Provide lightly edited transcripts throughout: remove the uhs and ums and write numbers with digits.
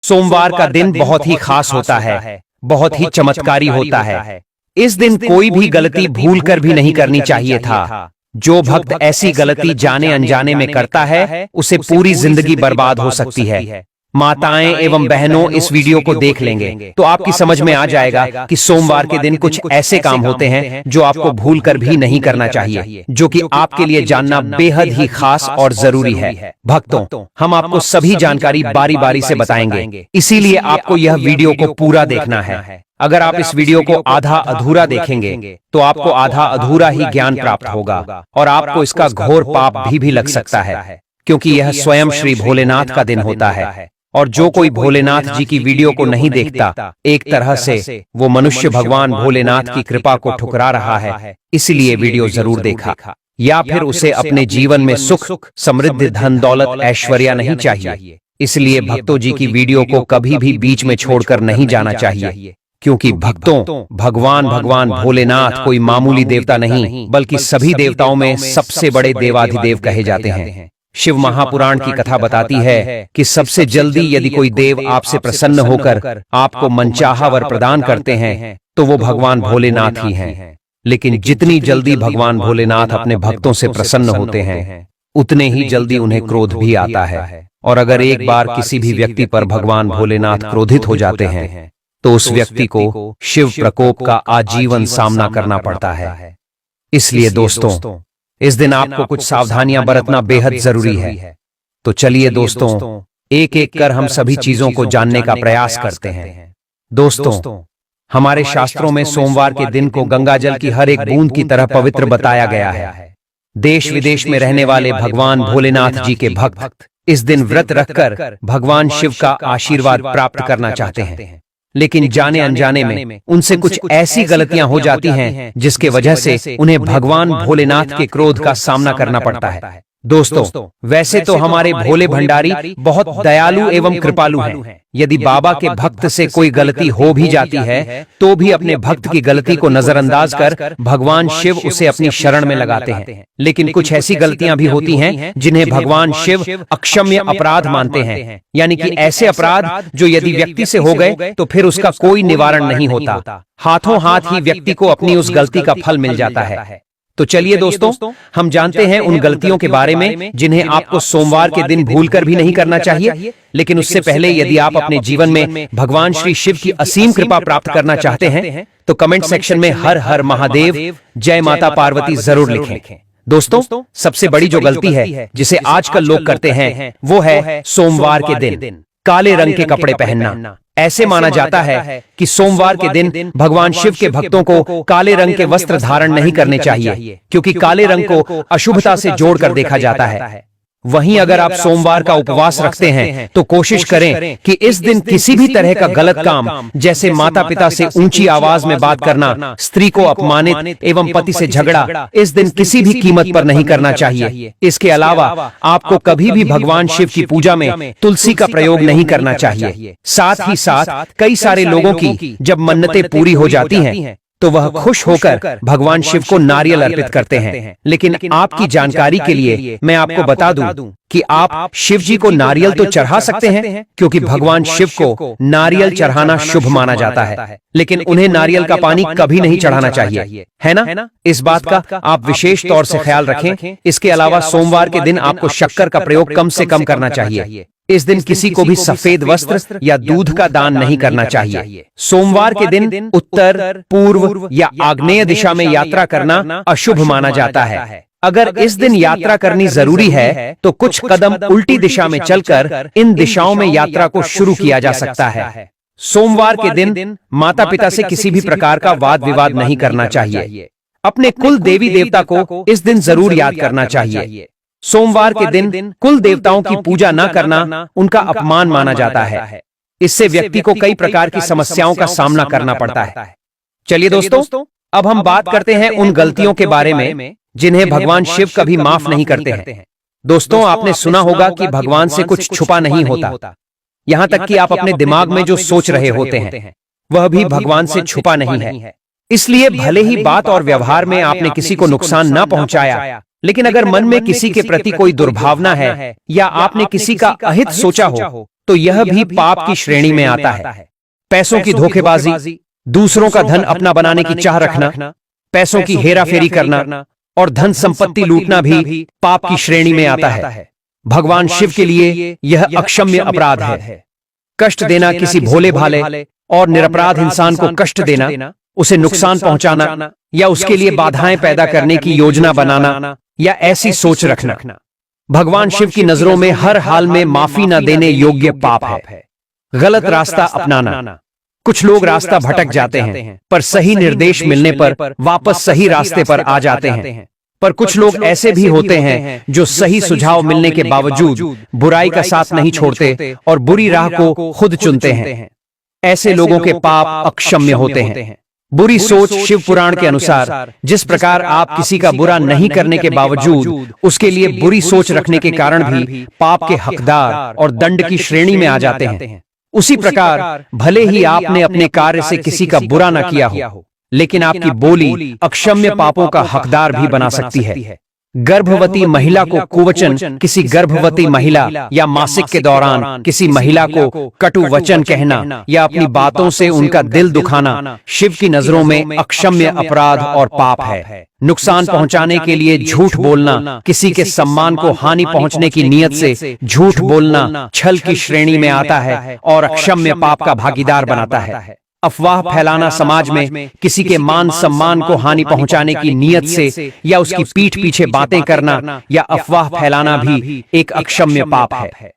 सोमवार का दिन बहुत ही खास होता है, बहुत ही चमत्कारी होता है। इस दिन कोई भी गलती भूलकर भी नहीं करनी चाहिए था। जो भक्त ऐसी गलती जाने अनजाने में करता है उसे पूरी जिंदगी बर्बाद हो सकती है। माताएं एवं बहनों इस वीडियो को देख लेंगे तो आपकी समझ में आ जाएगा कि सोमवार के दिन कुछ ऐसे काम होते हैं जो आपको भूलकर भी नहीं करना चाहिए, जो कि आपके लिए जानना बेहद ही खास और जरूरी है। भक्तों, हम आपको सभी जानकारी बारी बारी से बताएंगे, इसीलिए आपको यह वीडियो को पूरा देखना है। अगर आप इस वीडियो को आधा अधूरा देखेंगे तो आपको आधा अधूरा ही ज्ञान प्राप्त होगा और आपको इसका घोर पाप भी लग सकता है, क्योंकि यह स्वयं श्री भोलेनाथ का दिन होता है। और जो कोई भोलेनाथ जी की वीडियो को नहीं देखता, एक तरह से वो मनुष्य भगवान भोलेनाथ की कृपा को ठुकरा रहा है। इसलिए वीडियो जरूर देखा, या फिर उसे अपने जीवन में सुख, समृद्धि, धन दौलत, ऐश्वर्या नहीं चाहिए। इसलिए भक्तों जी की वीडियो को कभी भी बीच में छोड़कर नहीं जाना चाहिए, क्योंकि भक्तों, भगवान भोलेनाथ कोई मामूली देवता नहीं, बल्कि सभी देवताओं में सबसे बड़े देवाधिदेव कहे जाते हैं। शिव महापुराण की कथा बताती है कि सबसे जल्दी यदि कोई देव आपसे प्रसन्न होकर आपको मनचाहा वर प्रदान करते हैं तो वो भगवान भोलेनाथ ही हैं। लेकिन जितनी जल्दी भगवान भोलेनाथ अपने भक्तों से प्रसन्न होते हैं, उतने ही जल्दी उन्हें क्रोध भी आता है। और अगर एक बार किसी भी व्यक्ति पर भगवान भोलेनाथ क्रोधित हो जाते हैं तो उस व्यक्ति को शिव प्रकोप का आजीवन सामना करना पड़ता है। इसलिए दोस्तों, इस दिन आपको कुछ सावधानियां बरतना बेहद जरूरी है। तो चलिए दोस्तों, एक एक कर हम सभी चीजों को जानने का प्रयास करते हैं। दोस्तों, हमारे शास्त्रों में सोमवार के दिन को गंगाजल की हर एक बूंद की तरह पवित्र बताया गया है। देश विदेश में रहने वाले भगवान भोलेनाथ जी के भक्त इस दिन व्रत रखकर भगवान शिव का आशीर्वाद प्राप्त करना चाहते हैं, लेकिन जाने अनजाने में उनसे कुछ ऐसी गलतियां हो जाती हैं जिसके वजह से उन्हें भगवान भोलेनाथ के क्रोध का सामना करना पड़ता है। दोस्तों, वैसे तो हमारे भोले भंडारी बहुत दयालु एवं कृपालु हैं। यदि बाबा के भक्त से कोई गलती हो भी जाती है तो भी अपने भक्त की गलती को नजरअंदाज कर भगवान शिव उसे अपनी शरण में लगाते हैं। लेकिन कुछ ऐसी गलतियां भी होती हैं जिन्हें भगवान शिव अक्षम्य अपराध मानते हैं, यानी कि ऐसे अपराध जो यदि व्यक्ति से हो गए तो फिर उसका कोई निवारण नहीं होता, हाथों हाथ ही व्यक्ति को अपनी उस गलती का फल मिल जाता है। तो चलिए दोस्तों, हम जानते हैं उन गलतियों के बारे में जिन्हें आपको सोमवार के दिन भूलकर भी नहीं करना चाहिए। लेकिन उससे पहले यदि आप अपने जीवन में भगवान श्री शिव की असीम कृपा प्राप्त करना चाहते हैं तो कमेंट सेक्शन में हर हर महादेव, जय माता पार्वती जरूर लिखें। दोस्तों, सबसे बड़ी जो गलती है जिसे आजकल लोग करते हैं वो है सोमवार के दिन काले रंग के कपड़े पहनना। ऐसे माना जाता है कि सोमवार के दिन भगवान शिव के भक्तों को काले रंग के वस्त्र धारण नहीं करने चाहिए, क्योंकि काले रंग को अशुभता से जोड़कर देखा जाता है। वहीं अगर आप सोमवार का उपवास रखते हैं तो कोशिश करें कि इस दिन किसी भी तरह का गलत काम, जैसे माता पिता से ऊंची आवाज में बात करना, स्त्री को अपमानित एवं पति से झगड़ा, इस दिन किसी भी कीमत पर नहीं करना चाहिए। इसके अलावा आपको कभी भी भगवान शिव की पूजा में तुलसी का प्रयोग नहीं करना चाहिए। साथ ही साथ कई सारे लोगों की जब मन्नतें पूरी हो जाती हैं तो वह खुश होकर भगवान शिव को नारियल अर्पित करते हैं। लेकिन आपकी जानकारी के लिए मैं आपको बता दूं कि आप शिव जी को नारियल तो चढ़ा सकते हैं, क्योंकि भगवान शिव को नारियल चढ़ाना शुभ माना जाता है, लेकिन उन्हें नारियल का पानी कभी नहीं चढ़ाना चाहिए, है ना? इस बात का आप विशेष तौर से ख्याल रखें। इसके अलावा सोमवार के दिन आपको शक्कर का प्रयोग कम से कम करना चाहिए। इस दिन किसी को भी सफेद वस्त्र या दूध का दान नहीं करना चाहिए। सोमवार के दिन उत्तर, पूर्व या आग्नेय दिशा में यात्रा करना अशुभ माना जाता है। अगर इस दिन यात्रा करनी जरूरी है तो कुछ कदम उल्टी दिशा में चलकर इन दिशाओं में यात्रा को शुरू किया जा सकता है। सोमवार के दिन माता पिता से किसी भी प्रकार का वाद विवाद नहीं करना चाहिए। अपने कुल देवी देवता को इस दिन जरूर याद करना चाहिए। सोमवार के दिन कुल देवताओं की पूजा न करना उनका अपमान माना जाता है। इससे व्यक्ति को कई प्रकार की समस्याओं का सामना करना पड़ता है। चलिए दोस्तों, अब हम बात करते हैं उन गलतियों के बारे में जिन्हें भगवान शिव कभी माफ नहीं करते हैं। दोस्तों, आपने सुना होगा कि भगवान से कुछ छुपा नहीं होता। यहां तक कि आप अपने दिमाग में जो सोच रहे होते हैं वह भी भगवान से छुपा नहीं है। इसलिए भले ही बात और व्यवहार में आपने किसी को नुकसान न पहुंचाया, लेकिन अगर मन में किसी के प्रति कोई दुर्भावना है या आपने किसी का अहित सोचा हो तो यह भी पाप की श्रेणी में आता है। पैसों की धोखेबाजी, दूसरों का धन अपना बनाने की चाह रखना, पैसों की हेराफेरी करना और धन संपत्ति लूटना भी पाप की श्रेणी में आता है। भगवान शिव के लिए यह अक्षम्य अपराध है। कष्ट देना, किसी भोले भाले और निरपराध इंसान को कष्ट देना, उसे नुकसान पहुंचाना या उसके लिए बाधाएं पैदा करने की योजना बनाना या ऐसी सोच रखना भगवान शिव की नजरों में हर हाल में माफी न देने योग्य पाप है। गलत रास्ता अपनाना, कुछ लोग रास्ता भटक जाते हैं पर सही निर्देश मिलने पर वापस सही रास्ते पर आ जाते हैं, पर कुछ लोग ऐसे भी होते हैं जो सही सुझाव मिलने के बावजूद बुराई का साथ नहीं छोड़ते और बुरी राह को खुद चुनते हैं। ऐसे लोगों के पाप अक्षम्य होते हैं। बुरी सोच, शिव पुराण के अनुसार जिस प्रकार आप किसी का बुरा नहीं करने के बावजूद उसके लिए बुरी सोच रखने के कारण भी पाप के हकदार और दंड की श्रेणी में आ जाते हैं, उसी प्रकार भले ही आपने अपने कार्य से किसी का बुरा न किया हो, लेकिन आपकी बोली अक्षम्य पापों का हकदार भी बना सकती है। गर्भवती महिला को कुवचन, किसी गर्भवती महिला या मासिक के दौरान किसी महिला को कटु वचन कहना या अपनी बातों से उनका दिल दुखाना शिव की नजरों में अक्षम्य अपराध और पाप है। नुकसान पहुंचाने के लिए झूठ बोलना, किसी के सम्मान को हानि पहुंचने की नियत से झूठ बोलना छल की श्रेणी में आता है और अक्षम्य पाप का भागीदार बनाता है। अफवाह फैलाना, समाज में किसी के मान सम्मान को हानि पहुंचाने की नियत से या उसकी पीठ पीछे बातें करना या अफवाह फैलाना भी एक अक्षम्य पाप है।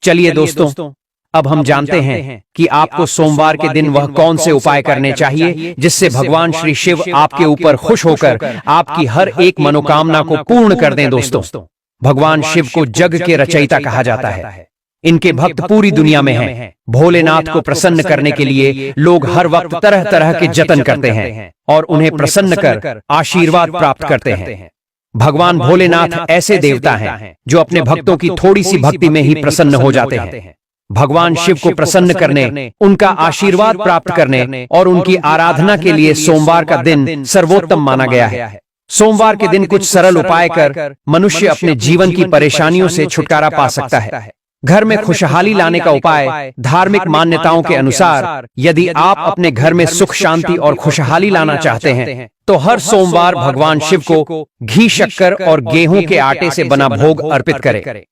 चलिए दोस्तों, अब हम जानते हैं कि आपको सोमवार के दिन वह कौन से उपाय करने चाहिए जिससे भगवान श्री शिव आपके ऊपर खुश होकर आपकी हर एक मनोकामना को पूर्ण कर दें। दोस्तों, भगवान शिव को जग के रचयिता कहा जाता है। इनके भक्त पूरी दुनिया में हैं। भोलेनाथ को प्रसन्न करने के लिए लोग हर वक्त तरह तरह के जतन करते हैं और उन्हें प्रसन्न कर आशीर्वाद प्राप्त करते हैं। भगवान भोलेनाथ ऐसे देवता हैं जो अपने भक्तों की थोड़ी सी भक्ति में ही प्रसन्न हो जाते हैं। भगवान शिव को प्रसन्न करने, उनका आशीर्वाद प्राप्त करने और उनकी आराधना के लिए सोमवार का दिन सर्वोत्तम माना गया है। सोमवार के दिन कुछ सरल उपाय कर मनुष्य अपने जीवन की परेशानियों से छुटकारा पा सकता है। घर में खुशहाली लाने का उपाय, धार्मिक मान्यताओं के अनुसार यदि आप अपने घर में सुख शांति और खुशहाली लाना चाहते हैं तो हर सोमवार भगवान शिव को घी, शक्कर और गेहूं के आटे से बना भोग अर्पित करें।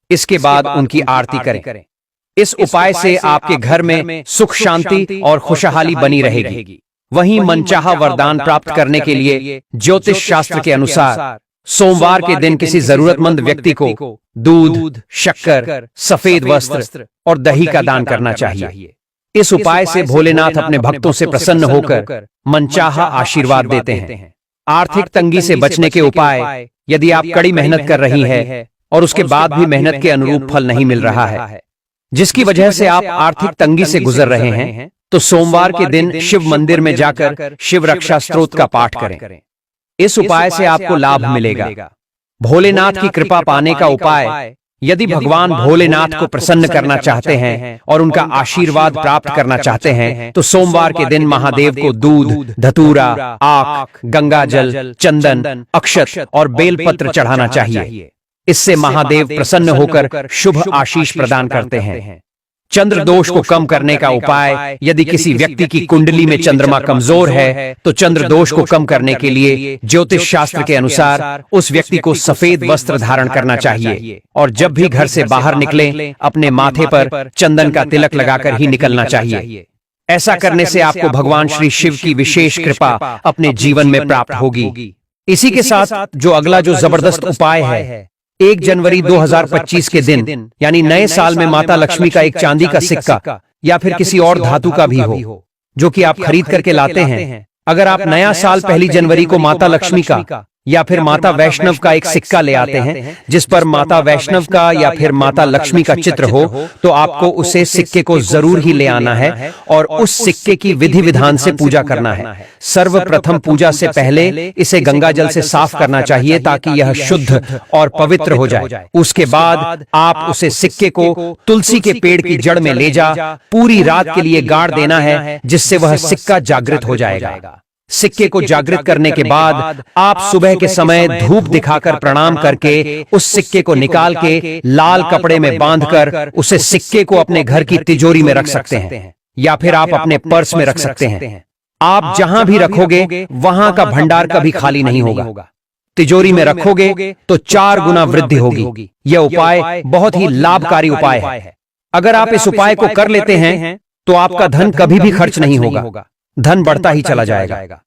इसके बाद उनकी आरती करें। इस उपाय से आपके घर में सुख शांति और खुशहाली बनी रहेगी। वहीं मनचाहा वरदान प्राप्त करने के लिए ज्योतिष शास्त्र के अनुसार सोमवार के दिन किसी जरूरतमंद व्यक्ति को दूध, शक्कर, सफेद वस्त्र और दही का दान करना चाहिए। इस उपाय से भोलेनाथ अपने भक्तों से प्रसन्न होकर मनचाहा आशीर्वाद देते हैं। आर्थिक तंगी से बचने के उपाय, यदि आप कड़ी मेहनत कर रही है और उसके बाद भी मेहनत के अनुरूप फल नहीं मिल रहा है, जिसकी वजह से आप आर्थिक तंगी से गुजर रहे हैं, तो सोमवार के दिन शिव मंदिर में जाकर शिव रक्षा स्तोत्र का पाठ करें। इस उपाय से आपको लाभ मिलेगा। भोलेनाथ की कृपा पाने का उपाय, यदि भगवान भोलेनाथ को प्रसन्न करना चाहते हैं और उनका आशीर्वाद प्राप्त करना चाहते हैं तो सोमवार के दिन महादेव को दूध, धतूरा, आक, गंगा जल, चंदन, अक्षत और बेलपत्र चढ़ाना चाहिए। इससे महादेव प्रसन्न होकर शुभ आशीष प्रदान करते हैं। चंद्र दोष को कम करने का उपाय, यदि किसी व्यक्ति की कुंडली में चंद्रमा कमजोर है तो चंद्र दोष को कम करने के लिए ज्योतिष शास्त्र के अनुसार उस व्यक्ति को सफेद वस्त्र धारण करना चाहिए और जब भी घर से बाहर निकले अपने माथे पर चंदन का तिलक लगाकर ही निकलना चाहिए। ऐसा करने से आपको भगवान श्री शिव की विशेष कृपा अपने जीवन में प्राप्त होगी। इसी के साथ जो अगला जो जबरदस्त उपाय है, 1 जनवरी 2025 के दिन यानी नए साल में माता लक्ष्मी का एक चांदी का सिक्का या फिर किसी और धातु का भी हो जो कि आप खरीद करके लाते हैं। अगर आप नया साल 1 जनवरी को माता लक्ष्मी का या फिर माता वैष्णव का एक सिक्का ले आते हैं जिस पर माता वैष्णव का या फिर माता लक्ष्मी का चित्र हो, तो आपको उसे सिक्के को जरूर ही ले आना है और उस सिक्के की विधि विधान से पूजा करना है। सर्वप्रथम पूजा से पहले इसे गंगा जल से साफ करना चाहिए ताकि यह शुद्ध और पवित्र हो जाए। उसके बाद आप उसे सिक्के को तुलसी के पेड़ की जड़ में ले जा पूरी रात के लिए गाड़ देना है, जिससे वह सिक्का जागृत हो जाएगा। सिक्के को जागृत करने के बाद आप सुबह के समय धूप दिखाकर प्रणाम करके उस सिक्के को निकाल के लाल कपड़े में बांधकर उसे सिक्के को अपने घर की तिजोरी में रख सकते हैं या फिर आप अपने पर्स में रख सकते हैं। आप जहां भी रखोगे वहां का भंडार कभी खाली नहीं होगा। तिजोरी में रखोगे तो 4 गुना वृद्धि होगी। यह उपाय बहुत ही लाभकारी उपाय है। अगर आप इस उपाय को कर लेते हैं तो आपका धन कभी भी खर्च नहीं होगा, धन बढ़ता ही चला जाएगा।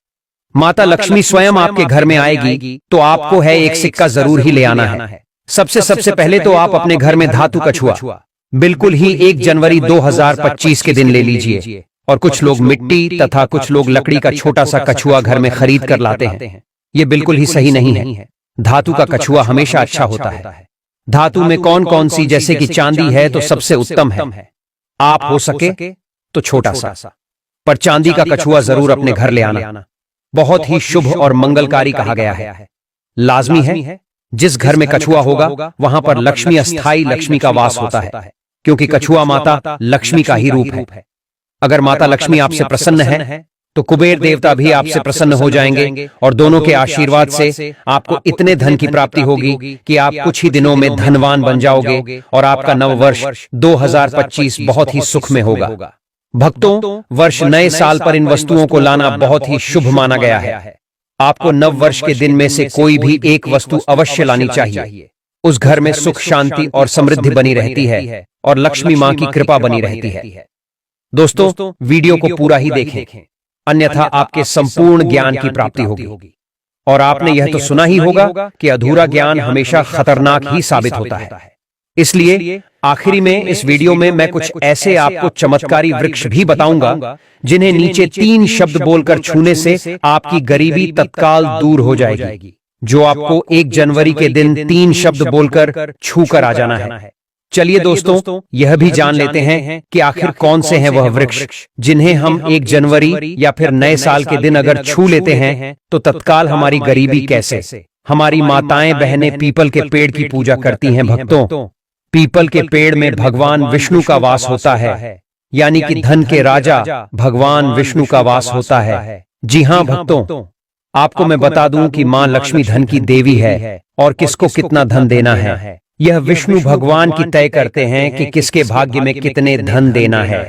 माता लक्ष्मी स्वयं आपके घर में आएगी तो आपको है एक सिक्का जरूर ही ले आना है। सबसे पहले तो आप अपने घर में धातु कछुआ बिल्कुल ही 1 जनवरी 2025 के दिन ले लीजिए। और कुछ लोग मिट्टी तथा कुछ लोग लकड़ी का छोटा सा कछुआ घर में खरीद कर लाते हैं। ये बिल्कुल ही सही नहीं है। धातु का कछुआ हमेशा अच्छा होता है। धातु में कौन कौन सी, जैसे कि चांदी है तो सबसे उत्तम है। आप हो सके तो छोटा सा, पर चांदी का कछुआ जरूर अपने घर ले आना। बहुत ही शुभ और मंगलकारी कहा गया है। लाजमी है जिस घर में कछुआ होगा वहां पर लक्ष्मी, अस्थाई लक्ष्मी का वास होता है, क्योंकि कछुआ माता लक्ष्मी का ही रूप है। अगर माता लक्ष्मी आपसे प्रसन्न है तो कुबेर देवता भी आपसे प्रसन्न हो जाएंगे और दोनों के आशीर्वाद से आपको इतने धन की प्राप्ति होगी कि आप कुछ ही दिनों में धनवान बन जाओगे और आपका नव वर्ष 2025 बहुत ही सुख में होगा। भक्तों, वर्ष नए साल पर इन वस्तुओं को लाना बहुत ही शुभ माना गया है। आपको नव वर्ष के दिन में से कोई भी एक वस्तु अवश्य लानी चाहिए। उस घर में सुख, शांति और समृद्धि बनी रहती है और लक्ष्मी मां की कृपा बनी रहती है। दोस्तों, वीडियो को पूरा ही देखें, अन्यथा आपके संपूर्ण ज्ञान की प्राप्ति होगी। और आपने यह तो सुना ही होगा कि अधूरा ज्ञान हमेशा खतरनाक ही साबित होता है। इसलिए आखिरी में इस वीडियो में मैं कुछ ऐसे आपको चमत्कारी वृक्ष भी बताऊंगा जिन्हें नीचे 3 शब्द बोलकर छूने से आपकी गरीबी तत्काल दूर हो जाएगी। जो आपको 1 जनवरी के दिन 3 शब्द बोलकर छू कर आ जाना है। चलिए दोस्तों, यह भी जान लेते हैं कि आखिर कौन से हैं वह वृक्ष जिन्हें हम 1 जनवरी या फिर नए साल के दिन अगर छू लेते हैं तो तत्काल हमारी गरीबी कैसे। हमारी माताएं बहनें पीपल के पेड़ की पूजा करती हैं। भक्तों, पीपल के पेड़ में भगवान विष्णु का वास होता है, यानी कि धन के राजा भगवान विष्णु का वास होता है। जी हाँ भक्तों, आपको मैं बता दूं कि मां लक्ष्मी धन की देवी है और किसको कितना धन देना है यह विष्णु भगवान की तय करते हैं कि किसके भाग्य में कितने धन देना है।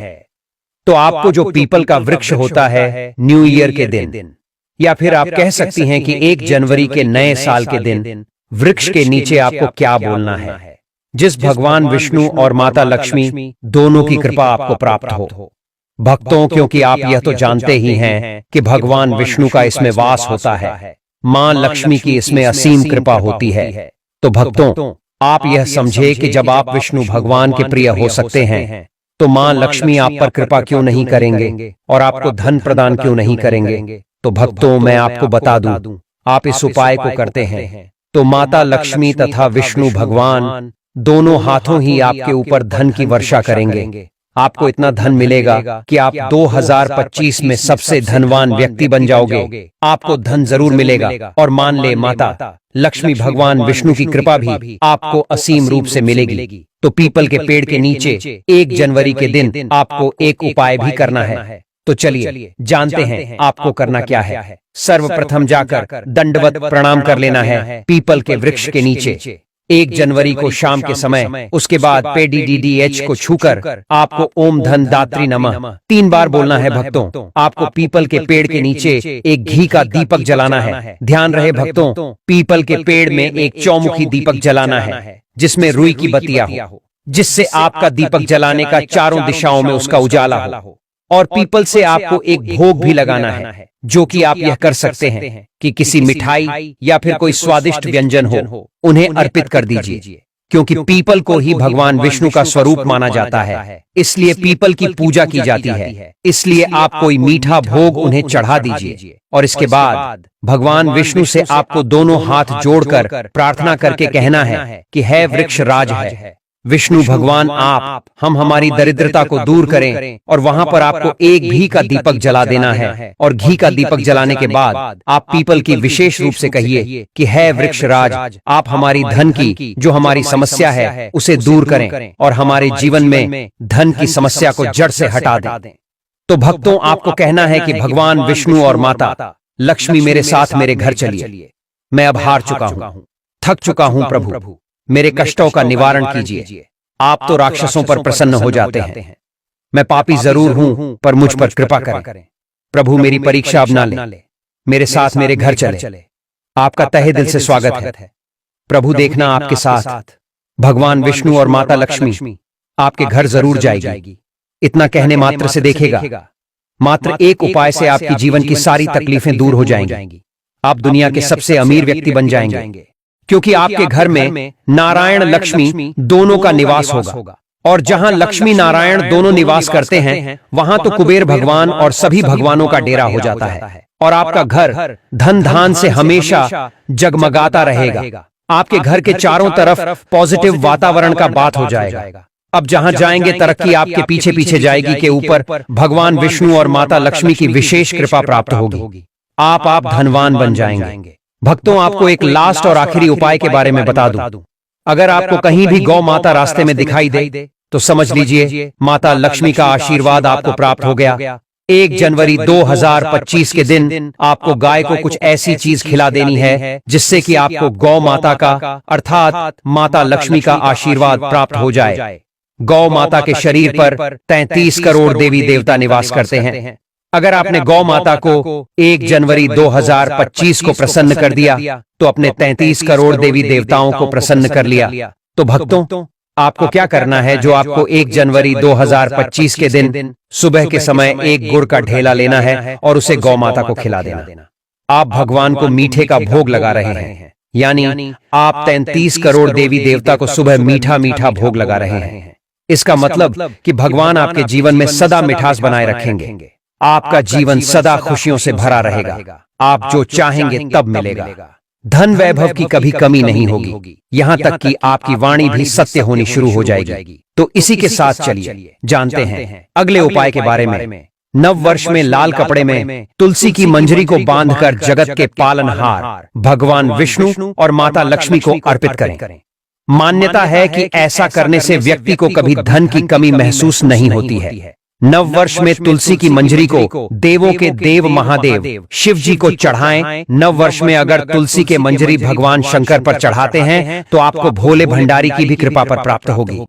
तो आपको जो पीपल का वृक्ष होता है न्यू ईयर के दिन, या फिर आप कह सकती हैं कि 1 जनवरी के नए साल के दिन, वृक्ष के नीचे आपको क्या बोलना है जिस भगवान विष्णु और माता लक्ष्मी दोनों की कृपा आपको प्राप्त हो। भक्तों, क्योंकि आप यह तो जानते ही हैं कि भगवान विष्णु का इसमें वास होता है, मां लक्ष्मी की इसमें असीम कृपा होती है। तो भक्तों, आप यह समझे कि जब आप विष्णु भगवान के प्रिय हो सकते हैं तो मां लक्ष्मी आप पर कृपा क्यों नहीं करेंगे और आपको धन प्रदान क्यों नहीं करेंगे। तो भक्तों, मैं आपको बता दूं, आप इस उपाय को करते हैं तो माता लक्ष्मी तथा विष्णु भगवान दोनों हाथों ही आपके ऊपर धन की वर्षा करेंगे। आपको इतना धन मिलेगा कि आप 2025 में सबसे धनवान व्यक्ति बन जाओगे। आपको धन जरूर मिलेगा और मान ले माता लक्ष्मी भगवान विष्णु की कृपा भी आपको असीम रूप से मिलेगी। तो पीपल के पेड़ के नीचे 1 जनवरी के दिन आपको एक उपाय भी करना है। तो चलिए जानते हैं आपको करना क्या है। सर्वप्रथम जाकर दंडवत प्रणाम कर लेना है पीपल के वृक्ष के नीचे 1 जनवरी को शाम के समय। उसके बाद PDDDH को छूकर आपको ओम धन दात्री नमः 3 बार बोलना है। भक्तों, आपको पीपल के पेड़ के नीचे एक घी का दीपक जलाना है। ध्यान रहे भक्तों, पीपल के पेड़ में एक चौमुखी दीपक जलाना है जिसमें रुई की बत्तियां हो, जिससे आपका दीपक जलाने का चारों दिशाओं में उसका उजाला हो। और पीपल से आपको एक भोग भी लगाना है, जो कि आप यह कर सकते हैं कि किसी मिठाई या फिर कोई स्वादिष्ट व्यंजन हो उन्हें अर्पित कर दीजिए, क्योंकि पीपल को ही भगवान विष्णु का स्वरूप माना जाता है, इसलिए पीपल की पूजा की जाती है। इसलिए आप कोई मीठा भोग उन्हें चढ़ा दीजिए और इसके बाद भगवान विष्णु से आपको दोनों हाथ जोड़कर प्रार्थना करके कहना है कि है वृक्ष राज है विष्णु भगवान, आप हम हमारी दरिद्रता को दूर करें। और वहां पर आपको एक घी का दीपक जला देना है और घी का दीपक जलाने के बाद आप पीपल की विशेष रूप से कहिए कि है वृक्ष राज, आप हमारी धन की जो हमारी समस्या है उसे दूर करें और हमारे जीवन में धन की समस्या को जड़ से हटा दें। तो भक्तों, आपको कहना है कि भगवान विष्णु और माता लक्ष्मी मेरे साथ मेरे घर चलिए। मैं अब हार चुका हूं, थक चुका हूं प्रभु, मेरे कष्टों का निवारण कीजिए। आप तो राक्षसों पर प्रसन्न हो जाते हैं। मैं पापी जरूर हूं, पर मुझ पर कृपा करें प्रभु, मेरी परीक्षा अब ना ले, मेरे साथ मेरे घर चले। आपका तहे दिल से स्वागत है प्रभु। देखना आपके साथ भगवान विष्णु और माता लक्ष्मी आपके घर जरूर जाएगी। इतना कहने मात्र से देखेगा, मात्र एक उपाय से आपकी जीवन की सारी तकलीफें दूर हो जाएंगी। आप दुनिया के सबसे अमीर व्यक्ति बन जाएंगे, क्योंकि आपके घर में नारायण लक्ष्मी दोनों का निवास होगा। और जहां लक्ष्मी नारायण दोनों निवास करते हैं, वहां तो कुबेर भगवान और सभी भगवानों का डेरा हो जाता है। और आपका घर धन धान से हमेशा जगमगाता रहेगा। आपके घर के चारों तरफ पॉजिटिव वातावरण का बात हो जाएगा। अब जहां जाएंगे तरक्की आपके पीछे पीछे जाएगी के ऊपर भगवान विष्णु और माता लक्ष्मी की विशेष कृपा प्राप्त होगी। आप धनवान बन जाएंगे। भक्तों, आपको एक लास्ट और आखिरी उपाय के बारे में बता दूं। अगर आपको कहीं भी गौ माता रास्ते में दिखाई दे तो समझ लीजिए माता लक्ष्मी का आशीर्वाद आपको प्राप्त हो गया। 1 जनवरी 2025 के दिन आपको गाय को कुछ ऐसी चीज खिला देनी है जिससे कि आपको गौ माता का अर्थात माता लक्ष्मी का आशीर्वाद प्राप्त हो जाए। गौ माता के शरीर पर 33 करोड़ देवी देवता निवास करते हैं। अगर आपने गौ माता को 1 जनवरी 2025 को प्रसन्न कर दिया तो अपने 33 करोड़ देवी देवताओं को प्रसन्न कर लिया। तो भक्तों, आपको क्या करना है? जो आपको 1 जनवरी 2025 के दिन सुबह के समय एक गुड़ का ढेला लेना है और उसे गौ माता को खिला देना। आप भगवान को मीठे का भोग लगा रहे हैं, यानी आप 33 करोड़ देवी देवता को सुबह मीठा मीठा भोग लगा रहे हैं। इसका मतलब कि भगवान आपके जीवन में सदा मिठास बनाए रखेंगे। आपका जीवन सदा खुशियों से भरा रहेगा। आप जो चाहेंगे तब मिलेगा। धन वैभव की कभी कमी नहीं होगी, यहाँ तक कि आपकी वाणी भी सत्य होनी शुरू हो जाएगी। तो इसी के साथ चलिए जानते हैं अगले उपाय के बारे में। नव वर्ष में लाल कपड़े में तुलसी की मंजरी को बांधकर जगत के पालनहार भगवान विष्णु और माता लक्ष्मी को अर्पित करें। मान्यता है कि ऐसा करने से व्यक्ति को कभी धन की कमी महसूस नहीं होती है। नव वर्ष में तुलसी की मंजरी को देवों के देव महादेव शिव जी को चढ़ाएं। नव वर्ष में अगर तुलसी के मंजरी भगवान शंकर पर चढ़ाते हैं तो आपको भोले भंडारी की भी कृपा पर प्राप्त होगी।